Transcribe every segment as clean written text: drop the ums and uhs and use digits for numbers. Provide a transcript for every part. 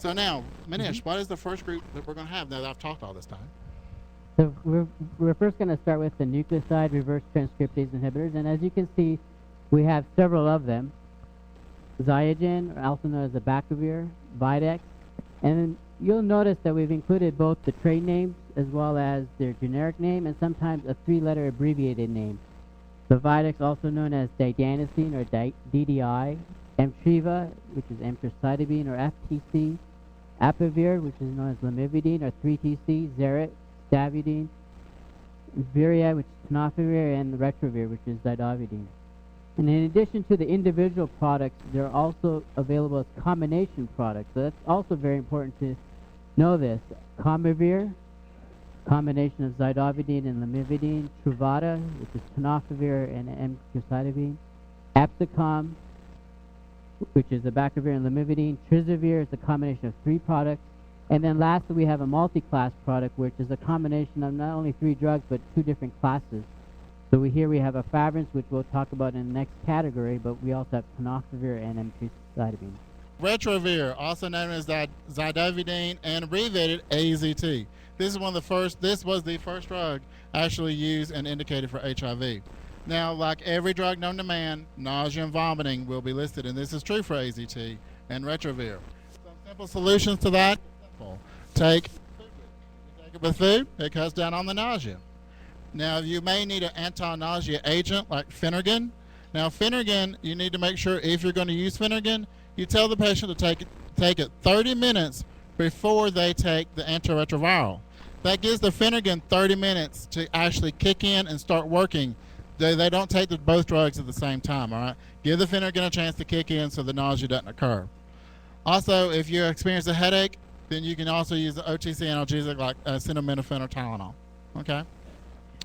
So now, Manish, what is the first group that we're going to have now that I've talked all this time? So we're first going to start with the nucleoside reverse transcriptase inhibitors, and as you can see, we have several of them. Zyogen, also known as the Bacavir, Videx, and you'll notice that we've included both the trade names as well as their generic name and sometimes a 3-letter abbreviated name. The Videx, also known as didanosine or DDI, Emtreva, which is emtricitabine or FTC, Apavir, which is known as lamivudine or 3TC, Zerit, Stavudine, Viriad, which is tenofovir, and Retrovir, which is zidovudine. And in addition to the individual products, they're also available as combination products. So that's also very important to know this. Comivir, combination of zidovudine and lamivudine. Truvada, which is tenofovir and emtricitabine. Absicom, which is the Bacavir and lamivudine. Trizavir is a combination of 3 products. And then lastly, we have a multi-class product, which is a combination of not only 3 drugs, but 2 different classes. So here we have efavirenz, which we'll talk about in the next category, but we also have tenofovir and emtricitabine. Retrovir, also known as zidovudine and abbreviated AZT. This was the first drug actually used and indicated for HIV. Now, like every drug known to man, nausea and vomiting will be listed, and this is true for AZT and Retrovir. Some simple solutions to that: simple. Take it with food, it cuts down on the nausea. Now, you may need an anti-nausea agent like Phenergan. Now, Phenergan, you need to make sure if you're going to use Phenergan, you tell the patient to take it 30 minutes before they take the antiretroviral. That gives the Phenergan 30 minutes to actually kick in and start working. They don't take both drugs at the same time, all right? Give the Phenergan a chance to kick in so the nausea doesn't occur. Also, if you experience a headache, then you can also use the OTC analgesic like acetaminophen or Tylenol, okay?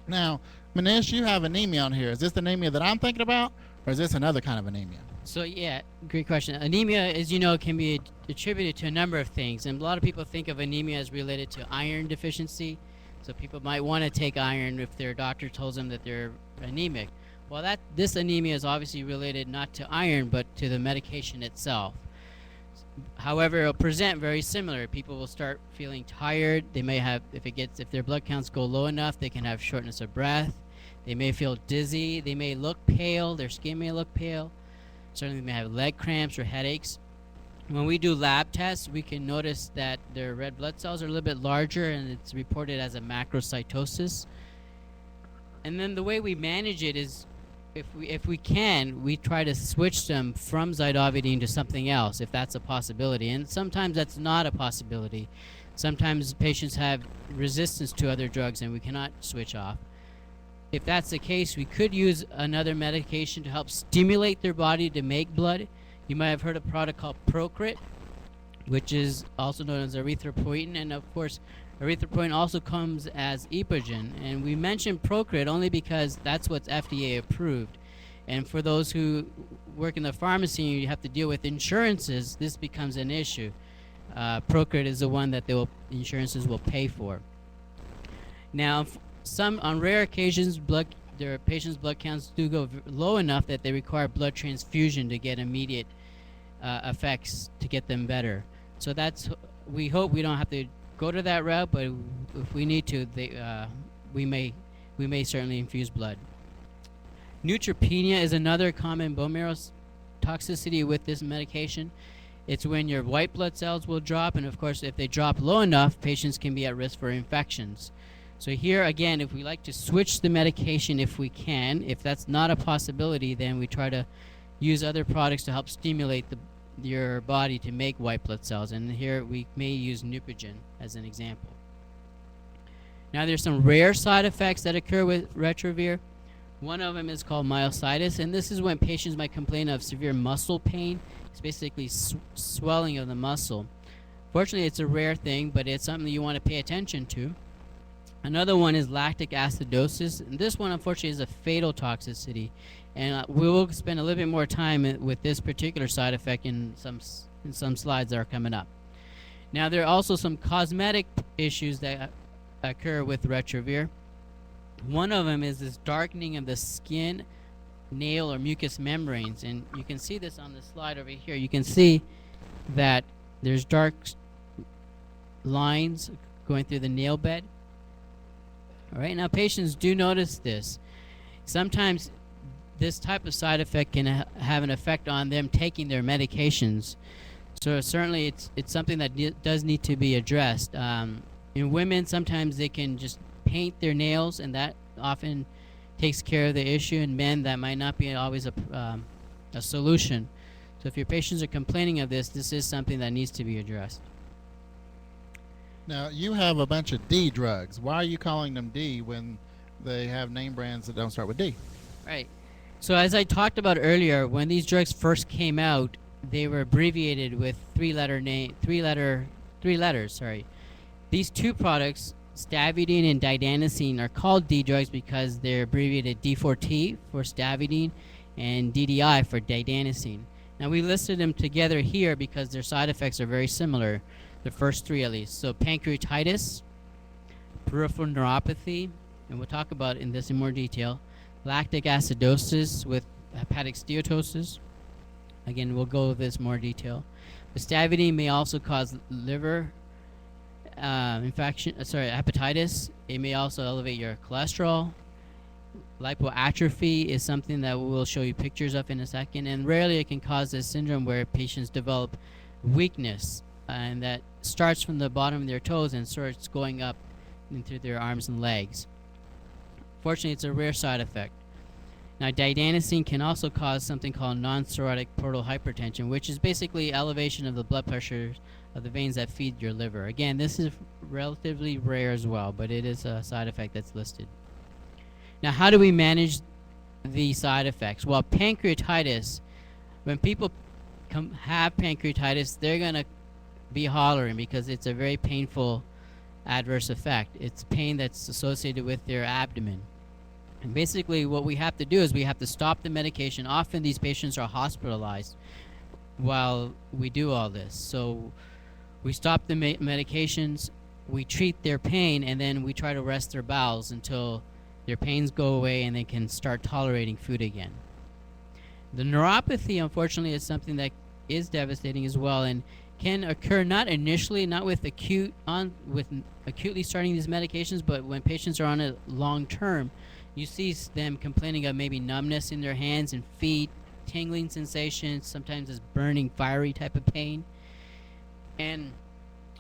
Now, Manish, you have anemia on here. Is this the anemia that I'm thinking about, or is this another kind of anemia? So yeah, great question. Anemia, as you know, can be attributed to a number of things, and a lot of people think of anemia as related to iron deficiency. So people might want to take iron if their doctor tells them that they're anemic. Well, this anemia is obviously related not to iron, but to the medication itself. However, it'll present very similar. People will start feeling tired. They may have, if their blood counts go low enough, they can have shortness of breath. They may feel dizzy. They may look pale. Their skin may look pale. Certainly, they may have leg cramps or headaches. When we do lab tests, we can notice that their red blood cells are a little bit larger, and it's reported as a macrocytosis. And then the way we manage it is, if we can, we try to switch them from zidovudine to something else, if that's a possibility. And sometimes that's not a possibility. Sometimes patients have resistance to other drugs and we cannot switch off. If that's the case, we could use another medication to help stimulate their body to make blood. You might have heard of a product called Procrit, which is also known as erythropoietin, and of course erythropoietin also comes as Epogen. And we mention Procrit only because that's what's FDA approved. And for those who work in the pharmacy, you have to deal with insurances, this becomes an issue. Procrit is the one that insurances will pay for. Now, on rare occasions, their patients' blood counts do go low enough that they require blood transfusion to get immediate effects to get them better. So we hope we don't have to go to that route, but if we need to, we may certainly infuse blood. Neutropenia is another common bone marrow toxicity with this medication. It's when your white blood cells will drop, and of course, if they drop low enough, patients can be at risk for infections. So here again, if we like to switch the medication if we can, if that's not a possibility, then we try to use other products to help stimulate your body to make white blood cells, and here we may use Neupogen as an example. Now there's some rare side effects that occur with Retrovir. One of them is called myositis, and this is when patients might complain of severe muscle pain. It's basically swelling of the muscle. Fortunately, it's a rare thing, but it's something you want to pay attention to. Another one is lactic acidosis, and this one unfortunately is a fatal toxicity, and we will spend a little bit more time with this particular side effect in some slides that are coming up. Now there are also some cosmetic issues that occur with Retrovir. One of them is this darkening of the skin, nail, or mucous membranes, and you can see this on the slide over here. You can see that there's dark lines going through the nail bed. All right, now patients do notice this. Sometimes this type of side effect can have an effect on them taking their medications. So certainly it's something that does need to be addressed. In women, sometimes they can just paint their nails, and that often takes care of the issue. In men, that might not be always a solution. So if your patients are complaining of this, this is something that needs to be addressed. Now, you have a bunch of D drugs. Why are you calling them D when they have name brands that don't start with D? Right. So as I talked about earlier, when these drugs first came out, they were abbreviated with three letters. Sorry. These two products, stavudine and didanosine, are called D drugs because they're abbreviated D4T for stavudine and DDI for didanosine. Now we listed them together here because their side effects are very similar, the first three at least. So pancreatitis, peripheral neuropathy, and we'll talk about in this in more detail, lactic acidosis with hepatic steatosis. Again, we'll go over this in more detail. The stavudine may also cause liver hepatitis. It may also elevate your cholesterol. Lipoatrophy is something that we'll show you pictures of in a second, and rarely it can cause this syndrome where patients develop weakness, and that starts from the bottom of their toes and starts going up into their arms and legs. Fortunately, it's a rare side effect. Now, didanosine can also cause something called non-cirrhotic portal hypertension, which is basically elevation of the blood pressure of the veins that feed your liver. Again, this is relatively rare as well, but it is a side effect that's listed. Now, how do we manage the side effects? Well, pancreatitis, when people have pancreatitis, they're going to be hollering because it's a very painful adverse effect. It's pain that's associated with their abdomen. And basically what we have to do is we have to stop the medication. Often these patients are hospitalized while we do all this. So we stop the medications, we treat their pain, and then we try to rest their bowels until their pains go away and they can start tolerating food again. The neuropathy, unfortunately, is something that is devastating as well and can occur not initially, not with acutely starting these medications, but when patients are on it long term, you see them complaining of maybe numbness in their hands and feet, tingling sensations, sometimes this burning, fiery type of pain. And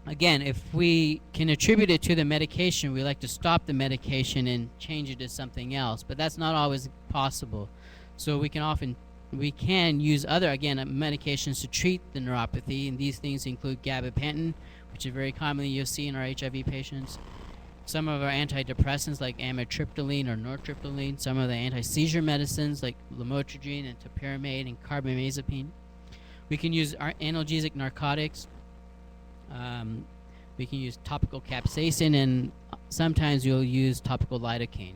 again, if we can attribute it to the medication, we like to stop the medication and change it to something else, but that's not always possible. So we can use other, again, medications to treat the neuropathy, and these things include gabapentin, which is very commonly you'll see in our HIV patients. Some of our antidepressants like amitriptyline or nortriptyline, some of the anti-seizure medicines like lamotrigine and topiramate and carbamazepine. We can use our analgesic narcotics. We can use topical capsaicin, and sometimes you'll use topical lidocaine.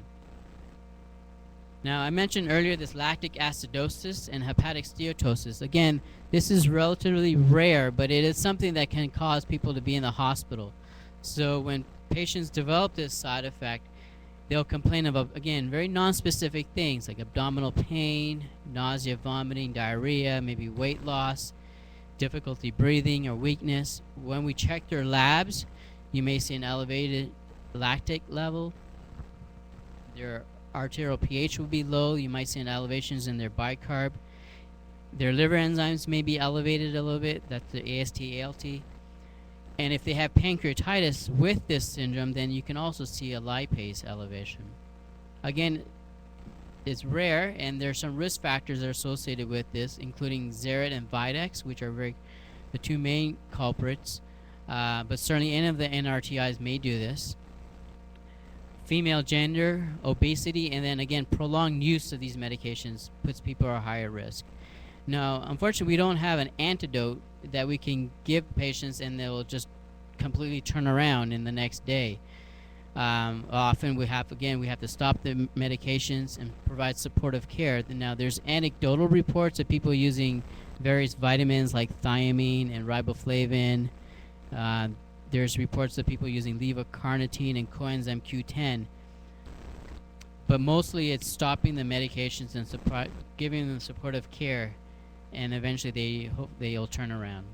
Now, I mentioned earlier this lactic acidosis and hepatic steatosis. Again, this is relatively rare, but it is something that can cause people to be in the hospital. So when patients develop this side effect, they'll complain of, again, very non-specific things like abdominal pain, nausea, vomiting, diarrhea, maybe weight loss, difficulty breathing or weakness. When we check their labs, you may see an elevated lactic level. Their arterial pH will be low. You might see elevations in their bicarb. Their liver enzymes may be elevated a little bit. That's the AST, ALT. And if they have pancreatitis with this syndrome, then you can also see a lipase elevation. Again, it's rare, and there are some risk factors that are associated with this, including Xerit and Videx, which are the two main culprits. But certainly any of the NRTIs may do this. Female gender, obesity, and then again, prolonged use of these medications puts people at a higher risk. Now, unfortunately, we don't have an antidote that we can give patients and they'll just completely turn around in the next day. Often we have to stop the medications and provide supportive care. Now, there's anecdotal reports of people using various vitamins like thiamine and riboflavin. There's reports of people using levocarnitine and coenzyme Q10. But mostly it's stopping the medications and giving them supportive care, and eventually they'll turn around.